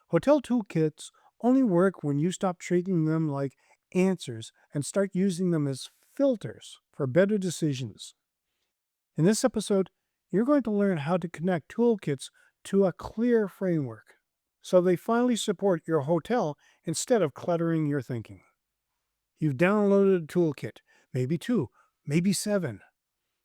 Hotel toolkits only work when you stop treating them like answers and start using them as filters for better decisions. In this episode, you're going to learn how to connect toolkits to a clear framework so they finally support your hotel instead of cluttering your thinking. You've downloaded a toolkit, maybe two, maybe seven,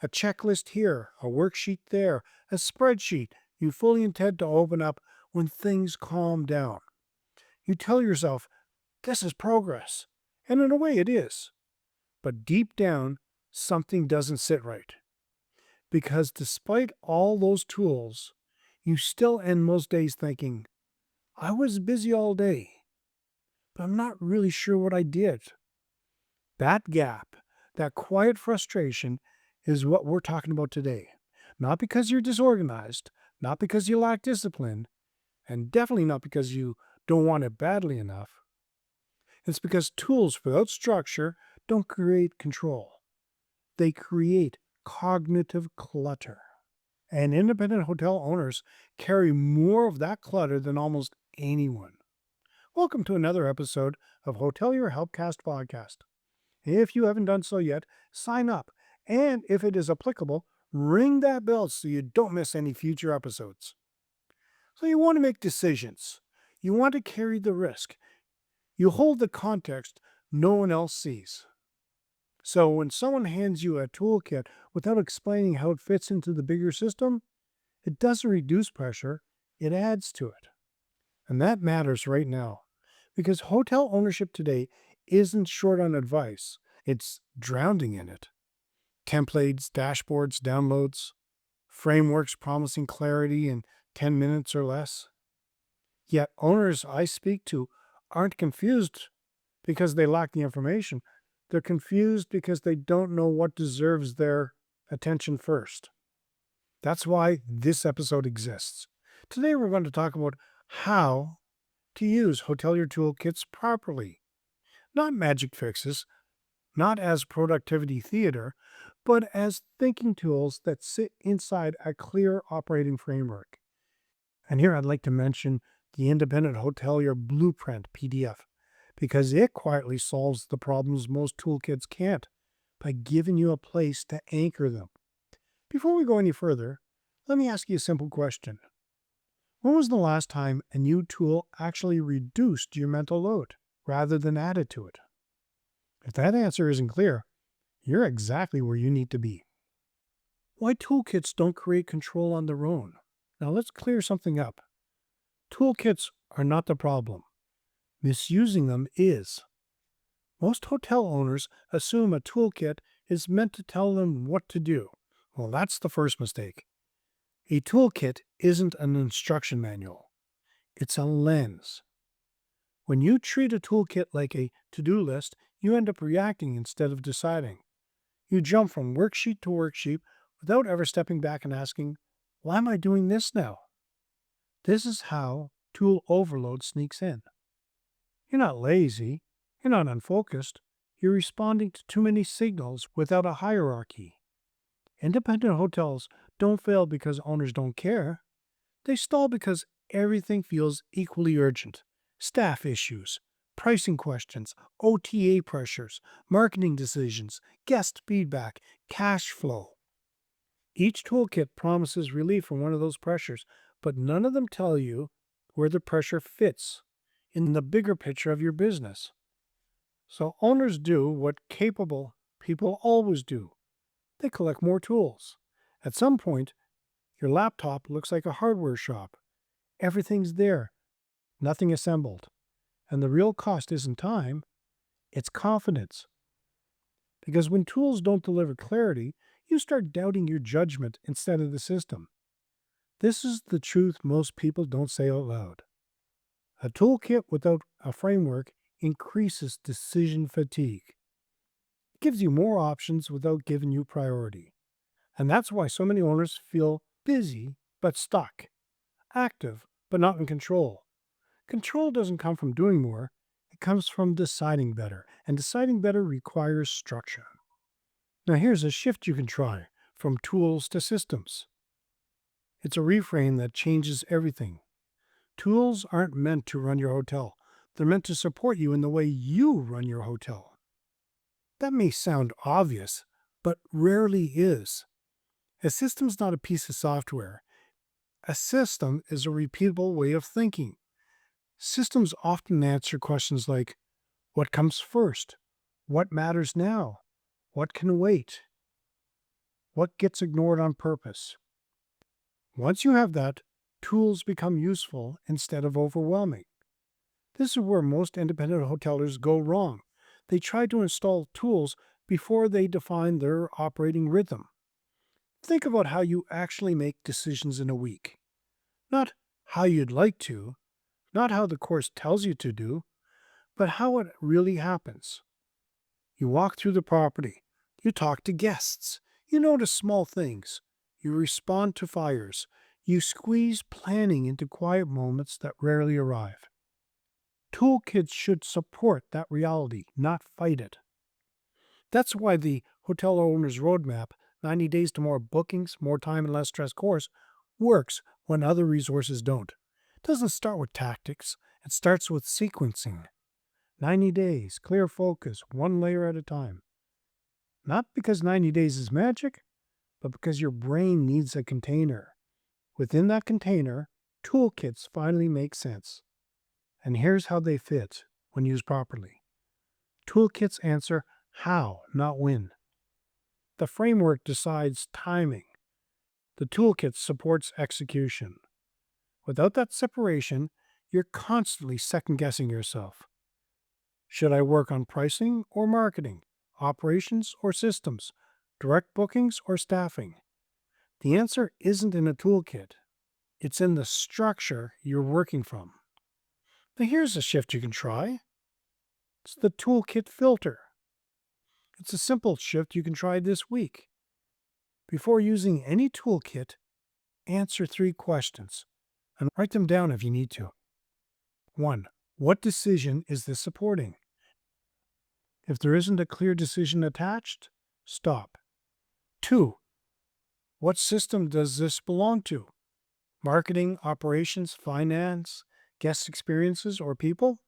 a checklist here, a worksheet there, a spreadsheet you fully intend to open up when things calm down. You tell yourself, this is progress. And in a way, it is. But deep down, something doesn't sit right. Because despite all those tools, you still end most days thinking, I was busy all day, but I'm not really sure what I did. That gap, that quiet frustration, is what we're talking about today. Not because you're disorganized, not because you lack discipline, and definitely not because you don't want it badly enough. It's because tools without structure don't create control. They create cognitive clutter. And independent hotel owners carry more of that clutter than almost anyone. Welcome to another episode of Hotelier Helpcast podcast. If you haven't done so yet, sign up. And if it is applicable, ring that bell so you don't miss any future episodes. So you want to make decisions. You want to carry the risk. You hold the context no one else sees. So when someone hands you a toolkit without explaining how it fits into the bigger system, it doesn't reduce pressure, it adds to it. And that matters right now. Because hotel ownership today isn't short on advice, it's drowning in it. Templates, dashboards, downloads, frameworks promising clarity in 10 minutes or less. Yet owners I speak to aren't confused because they lack the information. They're confused because they don't know what deserves their attention first. That's why this episode exists. Today we're going to talk about how to use Hotelier Toolkits properly. Not magic fixes, not as productivity theater, but as thinking tools that sit inside a clear operating framework. And here I'd like to mention the Independent Hotelier Blueprint PDF, because it quietly solves the problems most toolkits can't by giving you a place to anchor them. Before we go any further, let me ask you a simple question. When was the last time a new tool actually reduced your mental load rather than added to it? If that answer isn't clear, you're exactly where you need to be. Why toolkits don't create control on their own? Now let's clear something up. Toolkits are not the problem. Misusing them is. Most hotel owners assume a toolkit is meant to tell them what to do. Well, that's the first mistake. A toolkit isn't an instruction manual. It's a lens. When you treat a toolkit like a to-do list, you end up reacting instead of deciding. You jump from worksheet to worksheet without ever stepping back and asking, why am I doing this now? This is how tool overload sneaks in. You're not lazy. You're not unfocused. You're responding to too many signals without a hierarchy. Independent hotels don't fail because owners don't care. They stall because everything feels equally urgent. Staff issues, pricing questions, OTA pressures, marketing decisions, guest feedback, cash flow. Each toolkit promises relief from one of those pressures, but none of them tell you where the pressure fits in the bigger picture of your business. So owners do what capable people always do. They collect more tools. At some point, your laptop looks like a hardware shop. Everything's there, nothing assembled. And the real cost isn't time, it's confidence. Because when tools don't deliver clarity, you start doubting your judgment instead of the system. This is the truth most people don't say out loud. A toolkit without a framework increases decision fatigue. It gives you more options without giving you priority. And that's why so many owners feel busy but stuck, active but not in control. Control doesn't come from doing more, it comes from deciding better, and deciding better requires structure. Now here's a shift you can try from tools to systems. It's a reframe that changes everything. Tools aren't meant to run your hotel. They're meant to support you in the way you run your hotel. That may sound obvious, but rarely is. A system's not a piece of software. A system is a repeatable way of thinking. Systems often answer questions like, what comes first? What matters now? What can wait? What gets ignored on purpose? Once you have that, tools become useful instead of overwhelming. This is where most independent hoteliers go wrong. They try to install tools before they define their operating rhythm. Think about how you actually make decisions in a week. Not how you'd like to, not how the course tells you to do, but how it really happens. You walk through the property. You talk to guests. You notice small things. You respond to fires. You squeeze planning into quiet moments that rarely arrive. Toolkits should support that reality, not fight it. That's why the Hotel Owner's Roadmap, 90 Days to More Bookings, More Time and Less Stress course, works when other resources don't. It doesn't start with tactics. It starts with sequencing. 90 days, clear focus, one layer at a time. Not because 90 days is magic, but because your brain needs a container. Within that container, toolkits finally make sense. And here's how they fit when used properly. Toolkits answer how, not when. The framework decides timing. The toolkit supports execution. Without that separation, you're constantly second-guessing yourself. Should I work on pricing or marketing, operations or systems, direct bookings or staffing? The answer isn't in a toolkit. It's in the structure you're working from. Now here's a shift you can try. It's the toolkit filter. It's a simple shift you can try this week. Before using any toolkit, answer 3 questions and write them down if you need to. 1. What decision is this supporting? If there isn't a clear decision attached, stop. 2. What system does this belong to? Marketing, operations, finance, guest experiences, or people?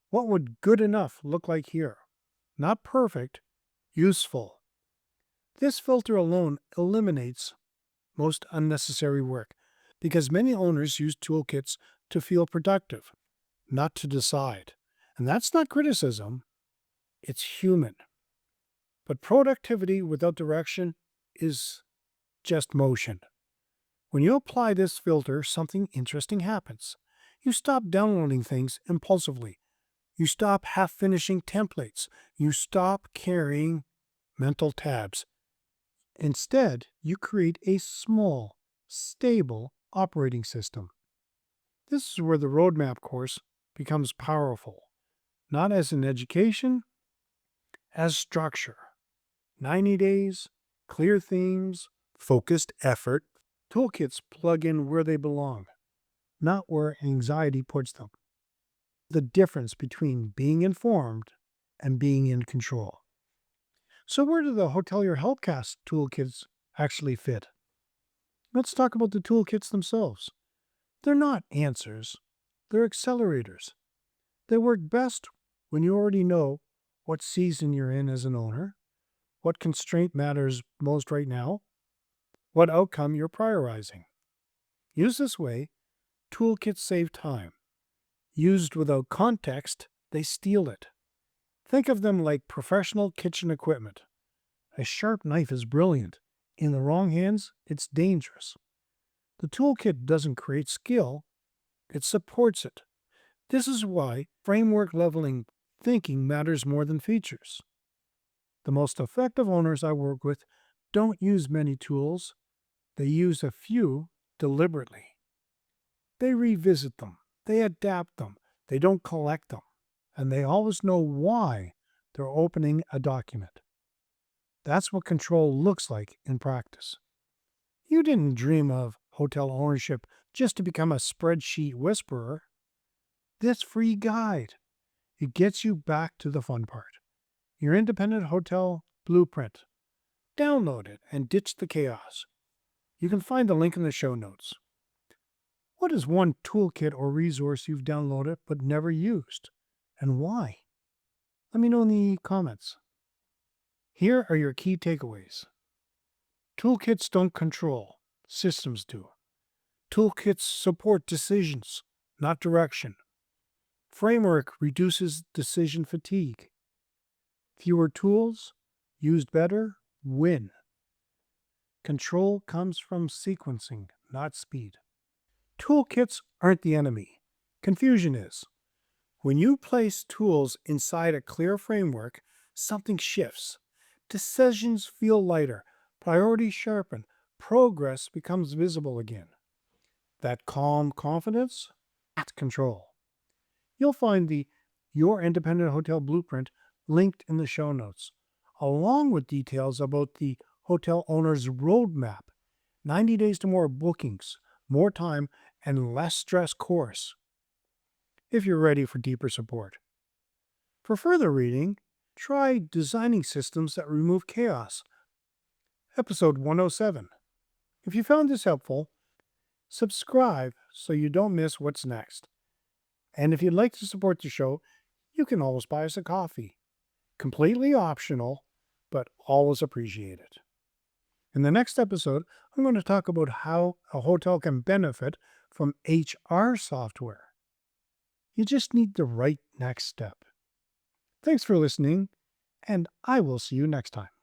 What would good enough look like here? Not perfect, useful. This filter alone eliminates most unnecessary work because many owners use toolkits to feel productive, not to decide. And that's not criticism, it's human. But productivity without direction is just motion. When you apply this filter, something interesting happens. You stop downloading things impulsively. You stop half-finishing templates. You stop carrying mental tabs. Instead, you create a small, stable operating system. This is where the roadmap course becomes powerful, not as an education, as structure. 90 days, clear themes, focused effort. Toolkits plug in where they belong, not where anxiety puts them. The difference between being informed and being in control. So where do the Hotelier Helpcast toolkits actually fit? Let's talk about the toolkits themselves. They're not answers, they're accelerators. They work best when you already know what season you're in as an owner, what constraint matters most right now, what outcome you're prioritizing. Used this way, toolkits save time. Used without context, they steal it. Think of them like professional kitchen equipment. A sharp knife is brilliant. In the wrong hands, it's dangerous. The toolkit doesn't create skill, it supports it. This is why framework leveling thinking matters more than features. The most effective owners I work with don't use many tools, they use a few deliberately. They revisit them, they adapt them, they don't collect them, and they always know why they're opening a document. That's what control looks like in practice. You didn't dream of hotel ownership just to become a spreadsheet whisperer. This free guide, it gets you back to the fun part. Your independent hotel blueprint. Download it and ditch the chaos. You can find the link in the show notes. What is one toolkit or resource you've downloaded but never used? And why? Let me know in the comments. Here are your key takeaways. Toolkits don't control, systems do. Toolkits support decisions, not direction. Framework reduces decision fatigue. Fewer tools, used better, win. Control comes from sequencing, not speed. Toolkits aren't the enemy. Confusion is. When you place tools inside a clear framework, something shifts. Decisions feel lighter, priorities sharpen, progress becomes visible again. That calm confidence, that's control. You'll find the Your Independent Hotel Blueprint linked in the show notes, along with details about the hotel owner's roadmap, 90 days to more bookings, more time, and less stress course, if you're ready for deeper support. For further reading, try Designing Systems That Remove Chaos, episode 107. If you found this helpful, subscribe so you don't miss what's next. And if you'd like to support the show, you can always buy us a coffee. Completely optional, but always appreciated. In the next episode, I'm going to talk about how a hotel can benefit from HR software. You just need the right next step. Thanks for listening, and I will see you next time.